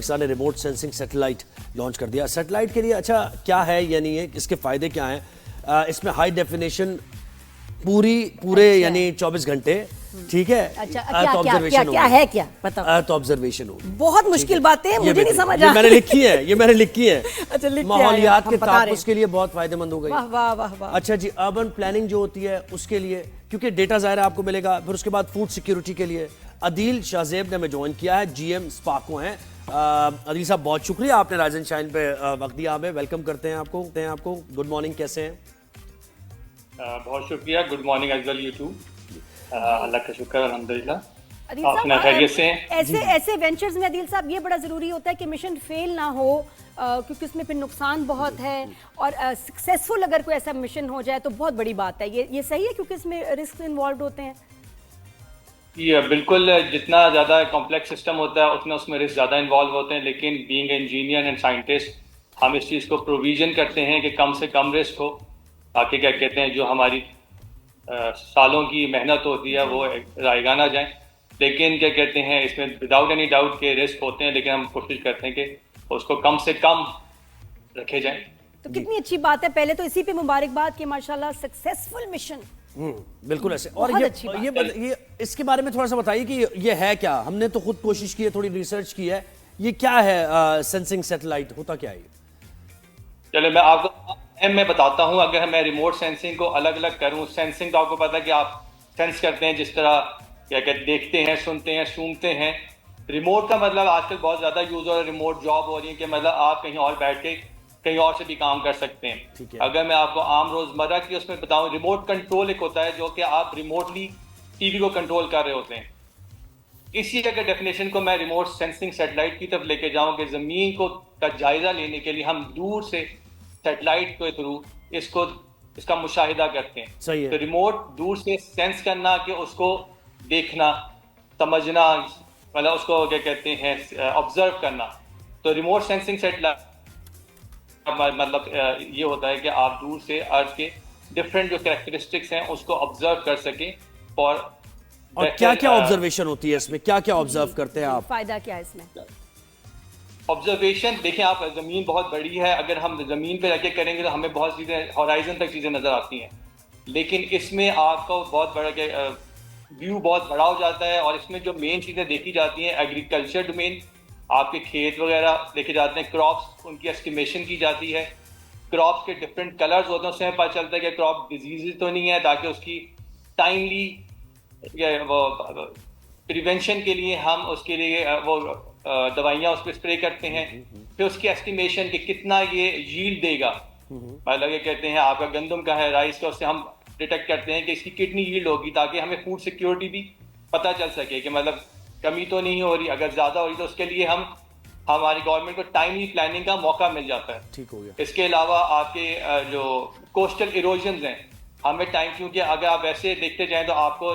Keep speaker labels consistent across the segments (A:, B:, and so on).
A: पाकिस्तान ने remote sensing satellite launch कर दिया। सैटेलाइट के लिए अच्छा क्या है यानी ये इसके फायदे क्या हैं? इसमें हाई डेफिनेशन पूरे यानी 24 घंटे, ठीक है।
B: अच्छा क्या है, क्या बताओ।
A: अर्थ ऑब्जर्वेशन हो,
B: बहुत मुश्किल बातें हैं, मुझे नहीं समझ
A: ये मैंने लिखी है, ये मैंने लिखी है।
B: अच्छा, लिख के
A: माहौलियात
B: आए,
A: के
B: हम बता रहे
A: तहफ़्फ़ुज़ के लिए बहुत फायदेमंद हो गई।
B: वाह वाह वाह वाह।
A: अच्छा जी, अर्बन प्लानिंग जो होती है उसके लिए, क्योंकि डेटा ज़ाहिर है आपको मिलेगा। फिर उसके बाद फूड सिक्योरिटी के लिए अदील शाहजेब ने हमें ज्वाइन किया है, GM स्पार्को हैं। अदील साहब बहुत शुक्रिया, आपने राइज एंड शाइन पे वक्त दिया हमें। वेलकम करते हैं आपको। गुड मॉर्निंग, कैसे हैं?
C: बहुत शुक्रिया। Good morning as well you too. अल्लाह का शुक्र, अल्हम्दुलिल्लाह।
B: अदील
C: अपना खैरियत से
B: साहब, ऐसे वेंचर्स में अदील साहब ये बड़ा ज़रूरी होता है कि मिशन फेल ना हो, क्योंकि उसमें फिर नुकसान बहुत है, और सक्सेसफुल अगर कोई ऐसा मिशन हो जाए तो बहुत बड़ी बात है। ये सही है, क्योंकि इसमें रिस्क इन्वॉल्व होते हैं।
C: ये बिल्कुल, जितना ज़्यादा कॉम्प्लेक्स सिस्टम होता है उतना उसमें रिस्क ज़्यादा इन्वॉल्व होते हैं, लेकिन बीइंग इंजीनियर एंड साइंटिस्ट हम इस चीज़ को प्रोविजन करते हैं कि कम से कम रिस्क हो, ताकि क्या कहते हैं जो हमारी सालों की मेहनत होती है वो रायगा ना जाए। लेकिन क्या कहते हैं इसमें विदाउट एनी डाउट के रिस्क होते हैं, लेकिन हम कोशिश करते हैं कि उसको कम से कम रखे जाएं।
B: तो कितनी अच्छी बात है, पहले तो इसी पे मुबारकबाद कि माशाल्लाह सक्सेसफुल मिशन।
A: बिल्कुल ऐसे। और ये इसके बारे में थोड़ा सा बताइए कि ये है क्या। हमने तो खुद कोशिश की है, थोड़ी रिसर्च की है, ये क्या है सेंसिंग सैटेलाइट, होता क्या है?
C: चलो मैं आपको मैं बताता हूँ। अगर मैं रिमोट सेंसिंग को अलग अलग करूँ, सेंसिंग तो आपको पता है कि आप सेंस करते हैं, जिस तरह क्या कहते देखते हैं, सुनते हैं, सूंघते हैं। रिमोट का मतलब आजकल बहुत ज़्यादा यूज़ हो रहा है, रिमोट जॉब हो रही है कि मतलब आप कहीं और बैठ के कहीं और से भी काम कर सकते हैं। अगर मैं आपको आम रोज़मर्रा की उसमें बताऊँ, रिमोट कंट्रोल एक होता है जो कि आप रिमोटली टीवी को कंट्रोल कर रहे होते हैं। इसी अगर डेफिनेशन को मैं रिमोट सेंसिंग सैटेलाइट की तरफ लेके जाऊँ कि ज़मीन को का जायज़ा लेने के लिए हम दूर से सैटेलाइट के थ्रू इसका मुशाहिदा करते हैं।
A: सही है।
C: तो रिमोट दूर से सेंस करना, कि उसको देखना, समझना, मतलब उसको क्या कहते हैं ऑब्जर्व करना। तो रिमोट सेंसिंग सैटेलाइट मतलब ये होता है कि आप दूर से अर्थ के डिफरेंट जो कैरेक्टरिस्टिक्स हैं उसको ऑब्जर्व कर सकें। और
A: क्या क्या ऑब्जर्वेशन होती है इसमें, क्या क्या ऑब्जर्व करते हैं आप?
B: फायदा क्या है इसमें?
C: ऑब्जर्वेशन देखें आप, ज़मीन बहुत बड़ी है, अगर हम ज़मीन पे रह के करेंगे तो हमें बहुत चीज़ें हॉराइजन तक चीज़ें नज़र आती हैं, लेकिन इसमें आपको बहुत बड़ा व्यू बहुत बड़ा हो जाता है। और इसमें जो मेन चीज़ें देखी जाती हैं, एग्रीकल्चर डोमेन, आपके खेत वगैरह देखे जाते हैं, क्रॉप्स उनकी एस्टिमेशन की जाती है, क्रॉप्स के डिफरेंट कलर्स होते हैं, उससे पता चलता है कि क्रॉप डिजीज तो नहीं है, ताकि उसकी टाइमली प्रिवेंशन के लिए हम उसके लिए वो दवाइयाँ उस पर स्प्रे करते हैं। फिर उसकी एस्टिमेशन कि कितना ये यील्ड देगा, मतलब ये कहते हैं आपका गंदम का है, राइस का, उससे हम डिटेक्ट करते हैं कि इसकी कितनी यील्ड होगी, ताकि हमें फूड सिक्योरिटी भी पता चल सके कि मतलब कमी तो नहीं हो रही। अगर ज़्यादा हो रही तो उसके लिए हमारी गवर्नमेंट को टाइमली प्लानिंग का मौका मिल जाता है।
A: ठीक हो गया।
C: इसके अलावा आपके जो कोस्टल इरोजन हैं, हमें टाइम, क्योंकि अगर आप ऐसे देखते जाएँ तो आपको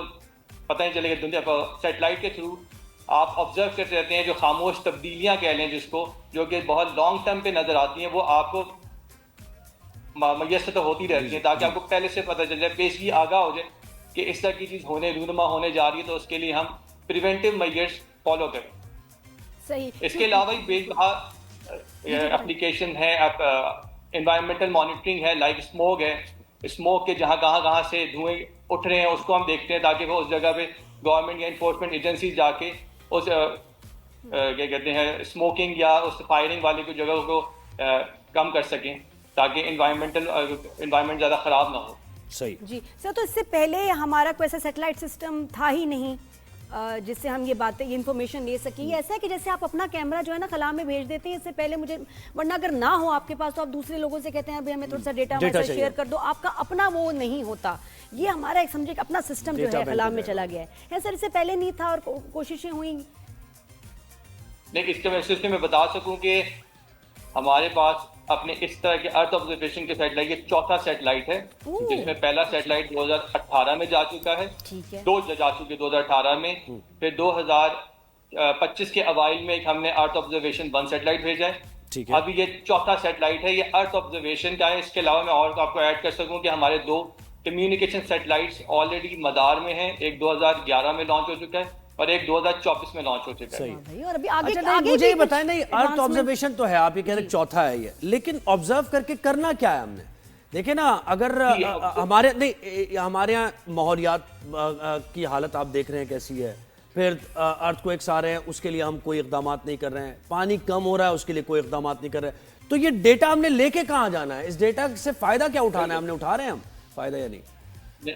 C: पता नहीं चलेगा, दुनिया पर सैटेलाइट के थ्रू आप ऑब्जर्व करते रहते हैं जो खामोश तब्दीलियां कह लें जिसको, जो कि बहुत लॉन्ग टर्म पे नजर आती हैं, वो आपको मैसर तो होती रहती है, ताकि आपको पहले से पता चल जाए, पेशगी आगाह हो जाए कि इस तरह की चीज़ रूनुमा होने जा रही है, तो उसके लिए हम प्रिवेंटिव मेजर्स फॉलो करें।
B: सही।
C: इसके अलावा ही बेजहा एप्लीकेशन है, एनवायरमेंटल मॉनिटरिंग है, लाइक स्मोक है, स्मोक के कहाँ से धुएं उठ रहे हैं उसको हम देखते हैं, ताकि वो उस जगह पे गवर्नमेंट या इन्फोर्समेंट एजेंसी जाके उस क्या कहते हैं स्मोकिंग या उस फायरिंग वाली की जगह को कम कर सकें, ताकि एनवायरनमेंट ज़्यादा ख़राब ना हो।
A: सही
B: जी सर, तो इससे पहले हमारा कोई ऐसा सैटेलाइट सिस्टम था ही नहीं जिससे हम ये बातें, ये इन्फॉर्मेशन ले सकें। ऐसा है कि जैसे आप अपना कैमरा जो है ना खला में भेज देते हैं, इससे पहले मुझे, वरना अगर ना हो आपके पास तो आप दूसरे लोगों से कहते हैं अभी हमें थोड़ा सा डेटा हमारे साथ शेयर कर दो, आपका अपना वो नहीं होता। ये हमारा एक समझे अपना सिस्टम जो है खला में चला गया है सर, इससे पहले नहीं था और कोशिशें हुई।
C: लेकिन इसके वजह से मैं बता सकूं कि हमारे पास अपने इस तरह के अर्थ ऑब्जर्वेशन के सैटेलाइट ये चौथा सैटेलाइट है, जिसमें पहला सैटेलाइट 2018 में जा चुका है, दो जा चुके 2018 में, फिर 2025 के अवाइल में एक हमने अर्थ ऑब्जर्वेशन 1 सैटेलाइट भेजा है। अभी ये चौथा सैटेलाइट है, ये अर्थ ऑब्जर्वेशन का है। इसके अलावा मैं और आपको ऐड कर सकूं कि हमारे 2 कम्युनिकेशन सैटेलाइट्स ऑलरेडी मदार में हैं, एक 2011 में लॉन्च हो चुका है, اور ایک 2024 میں لانچ ہو چکا ہے.
B: بھائی اور ابھی آگے
A: اچھا نہیں
B: آگے
A: مجھے
B: بھی
A: یہ بتائیں نہیں ارتھ
B: advancement-
A: آبزرویشن تو ہے آپ یہ کہہ رہے ہیں چوتھا ہے یہ لیکن آبزرو کر کے کرنا کیا ہے ہم نے دیکھیں نا اگر ہمارے نہیں ہمارے یہاں ماحولیات کی حالت آپ دیکھ رہے ہیں کیسی ہے پھر ارتھ کویکس آ رہے ہیں اس کے لیے ہم کوئی اقدامات نہیں کر رہے ہیں پانی کم ہو رہا ہے اس کے لیے کوئی اقدامات نہیں کر رہے تو یہ ڈیٹا ہم نے لے کے کہاں جانا ہے اس ڈیٹا سے فائدہ کیا اٹھانا ہے ہم نے اٹھا رہے ہیں ہم فائدہ یا نہیں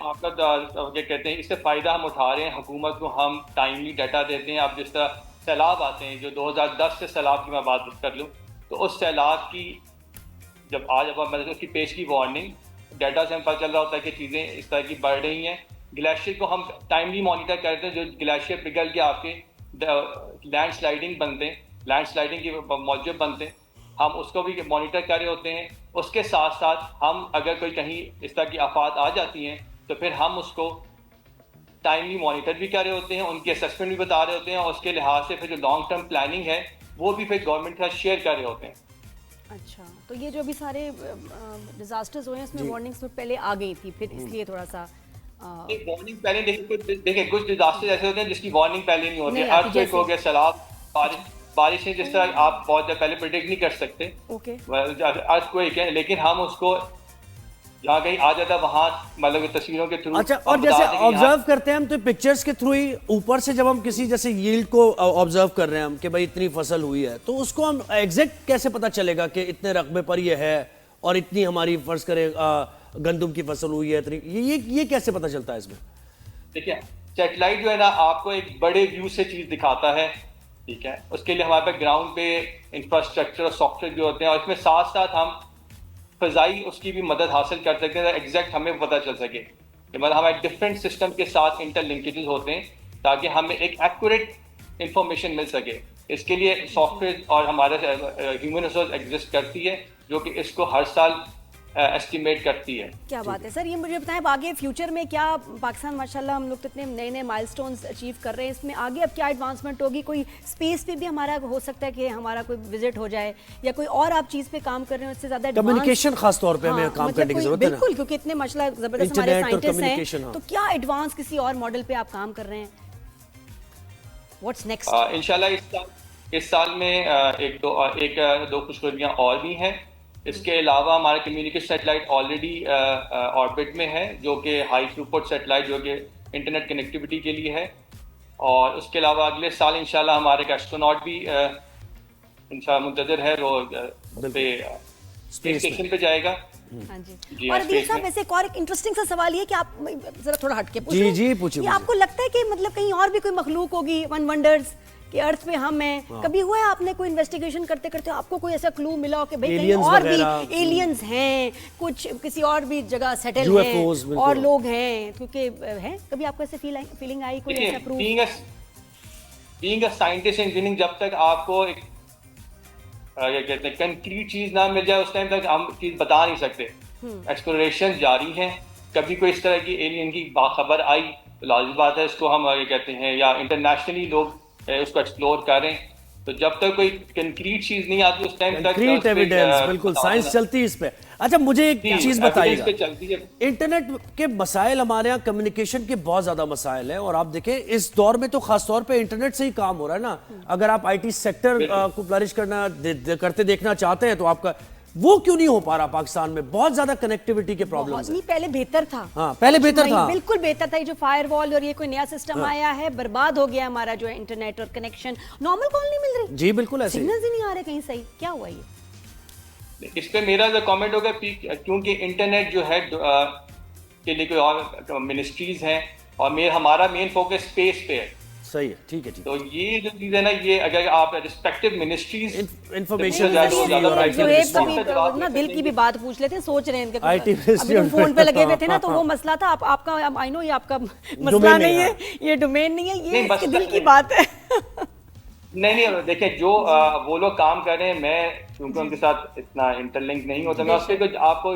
C: آپ کا کیا کہتے ہیں اس سے فائدہ ہم اٹھا رہے ہیں حکومت کو ہم ٹائملی ڈیٹا دیتے ہیں اب جس طرح سیلاب آتے ہیں جو 2010 سے سیلاب کی میں بات کر لوں تو اس سیلاب کی جب آج اب میں نے اس کی پیش کی وارننگ ڈیٹا سے ہم پتہ چل رہا ہوتا ہے کہ چیزیں اس طرح کی بڑھ رہی ہیں گلیشیئر کو ہم ٹائملی مانیٹر کرتے ہیں جو گلیشیئر پگھل کے آپ کے لینڈ سلائڈنگ بنتے ہیں لینڈ سلائڈنگ کے موجب بنتے ہیں ہم اس کو بھی مانیٹر کر رہے ہوتے ہیں اس کے ساتھ ساتھ ہم اگر کوئی کہیں اس طرح کی آفات آ جاتی ہیں تو پھر ہم اس کو ٹائملی مانیٹر بھی کر رہے ہوتے ہیں ان کی اسسمنٹ بھی بتا رہے ہوتے ہیں اور اس کے لحاظ سے پھر جو لانگ ٹرم پلاننگ ہے وہ بھی پھر گورنمنٹ کے ساتھ شیئر کر رہے ہوتے ہیں.
B: اچھا تو یہ جو ابھی سارے ڈیزاسٹرز ہوئے ہیں اس میں وارننگز میں پہلے آ گئی تھی پھر اس لیے تھوڑا سا
C: وارننگ پہلے دیکھیں کچھ ڈیزاسٹر ایسے ہوتے ہیں جس کی وارننگ پہلے نہیں ہوتی ارتھ کویک ہو گیا سیلاب بارشیں جس طرح آپ بہت پہلے پریڈکٹ نہیں کر سکتے ارتھ کویک ہے لیکن ہم اس کو جہاں کہیں آ جاتا ہے وہاں مطلب تصویروں کے تھرو
A: اچھا اور جیسے آبزرو کرتے ہیں ہم تو پکچرز کے تھرو ہی اوپر سے جب ہم کسی جیسے ییلڈ کو آبزرو کر رہے ہیں ہم کہ بھائی اتنی فصل ہوئی ہے تو اس کو ہم ایگزیکٹ کیسے پتہ چلے گا کہ اتنے رقبے پر یہ ہے اور اتنی ہماری فرض کرے گندم کی فصل ہوئی ہے اتنی یہ کیسے پتہ چلتا ہے اس میں
C: دیکھیں سیٹلائٹ جو ہے نا آپ کو ایک بڑے ویو سے چیز دکھاتا ہے ٹھیک ہے اس کے لیے ہمارے پاس گراؤنڈ پہ انفراسٹرکچر اور سافٹ ویئر جو ہوتے ہیں اور اس میں ساتھ ساتھ ہم فضائی اس کی بھی مدد حاصل کر سکتے ہیں ایگزیکٹ ہمیں پتہ چل سکے مطلب ہمارے ڈفرینٹ سسٹم کے ساتھ انٹر لنکیجز ہوتے ہیں تاکہ ہمیں ایک ایکوریٹ انفارمیشن مل سکے اس کے لیے سافٹ ویئر اور ہمارے ہیومن ریسورس ایگزسٹ کرتی ہے جو کہ اس کو ہر سال ایسٹیمیٹ کرتی ہے.
B: کیا بات ہے سر یہ مجھے بتائیں آگے فیوچر میں کیا پاکستان ماشاءاللہ ہم لوگ اتنے نئے نئے مائل سٹونز اچیو کر رہے ہیں اس میں آگے اب کیا ایڈوانسمنٹ ہوگی کوئی اسپیس پہ بھی ہمارا ہو سکتا ہے کہ ہمارا کوئی وزٹ ہو جائے یا کوئی اور آپ چیز پہ کام کر رہے ہیں اس سے زیادہ
A: کمیونیکیشن خاص طور پہ ہمیں کام کرنے کی ضرورت ہے
B: بالکل کیونکہ اتنے ماشاءاللہ زبردست ہمارے سائنٹسٹ ہیں تو کیا ایڈوانس کسی اور ماڈل پہ آپ کام کر رہے ہیں واٹس نیکسٹ
C: انشاءاللہ اس سال میں ایک دو خوشخبریاں اور بھی ہیں. اس کے علاوہ ہمارا کمیونیکیشن سیٹلائٹ آلریڈی آربٹ میں ہے جو کہ ہائی تھروپٹ سیٹلائٹ جو کہ انٹرنیٹ کنیکٹیوٹی کے لیے ہے اور اس کے علاوہ اگلے سال انشاءاللہ ہمارے ایک ایسٹروناٹ بھی انشاءاللہ منتظر ہے وہ اسپیس اسٹیشن پہ جائے گا.
B: ہاں جی اور عدیل صاحب ویسے ایک اور انٹرسٹنگ سا سوال یہ کہ آپ ذرا تھوڑا ہٹ کے پوچھیں
A: جی پوچھیں
B: آپ کو لگتا ہے کہ مطلب کہیں اور بھی کوئی مخلوق ہوگی ون ونڈرز کہ ارتھ پہ ہم ہیں کبھی ہوا ہے آپ نے کوئی انویسٹیگیشن کرتے کرتے آپ کو کوئی ایسا کلو ملا ہو کہ بھئی کہیں اور بھی ایلینز ہیں کچھ کسی اور بھی جگہ سیٹل ہیں اور لوگ ہیں کیونکہ ہیں کبھی آپ کو ایسے فیلنگ آئی کوئی ایسا proof
C: being a scientist engineering جب تک آپ کو ایک کیا کہتے ہیں کنکریٹ چیز نہ مل جائے اس ٹائم تک ہم چیز بتا نہیں سکتے. ایکسپلوریشن جاری ہیں کبھی کوئی اس طرح کی ایلین کی باخبر آئی تو لازمی بات ہے اس کو ہم یہ کہتے ہیں یا انٹرنیشنلی لوگ اس کو ایکسپلور کریں تو جب تک کوئی کنکریٹ چیز نہیں آتی اس ٹائم تک
A: کنکریٹ ایویڈنس بالکل سائنس چلتی ہے اس پہ. اچھا مجھے ایک چیز بتائیے گا انٹرنیٹ کے مسائل ہمارے یہاں کمیونیکیشن کے بہت زیادہ مسائل ہیں اور آپ دیکھیں اس دور میں تو خاص طور پہ انٹرنیٹ سے ہی کام ہو رہا ہے نا. اگر آپ آئی ٹی سیکٹر کو فلرش کرتے دیکھنا چاہتے ہیں تو آپ کا وہ کیوں نہیں ہو پا رہا پاکستان میں بہت زیادہ کنیکٹیوٹی کے پرابلمز ہیں.
B: پہلے بہتر تھا
A: ہاں پہلے بہتر تھا
B: بالکل بہتر تھا. یہ جو فائر وال اور یہ کوئی نیا سسٹم آیا ہے برباد ہو گیا ہمارا جو انٹرنیٹ اور کنیکشن نارمل کال نہیں مل رہی.
A: جی بالکل ایسے
B: سگنلز ہی نہیں آ رہے کہیں صحیح کیا ہوا یہ
C: اس پہ میرا جو کامنٹ ہوگا کیونکہ انٹرنیٹ جو ہے کے لیے کوئی اور منسٹریز ہیں اور ہمارا مین فوکس اسپیس پہ ہے.
A: صحیح ہے ٹھیک ہے
C: تو یہ جو چیز ہے نا یہ اگر آپ ریسپیکٹیو منسٹریز
A: انفارمیشن
B: دل کی بھی بات پوچھ لیتے ہیں سوچ رہے ہیں ابھی فون پہ لگے ہوئے تھے نا تو وہ مسئلہ تھا آپ کا آئی نو یہ آپ کا مسئلہ نہیں ہے یہ ڈومین نہیں ہے یہ اس کے دل کی بات ہے.
C: نہیں دیکھیں جو وہ لوگ کام کر رہے ہیں میں کیونکہ ان کے ساتھ اتنا انٹر لنک نہیں ہوتا میں اس پہ آپ کو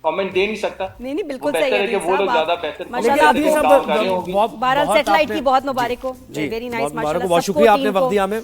C: کامنٹ دے نہیں سکتا.
B: نہیں بالکل صحیح ہے
C: وہ لوگ زیادہ بہتر
B: ماشاءاللہ بہرحال سیٹلائٹ کی بہت مبارک ہو. ویری نائس ماشاءاللہ
A: بہت شکریہ آپ نے وقت دیا ہمیں.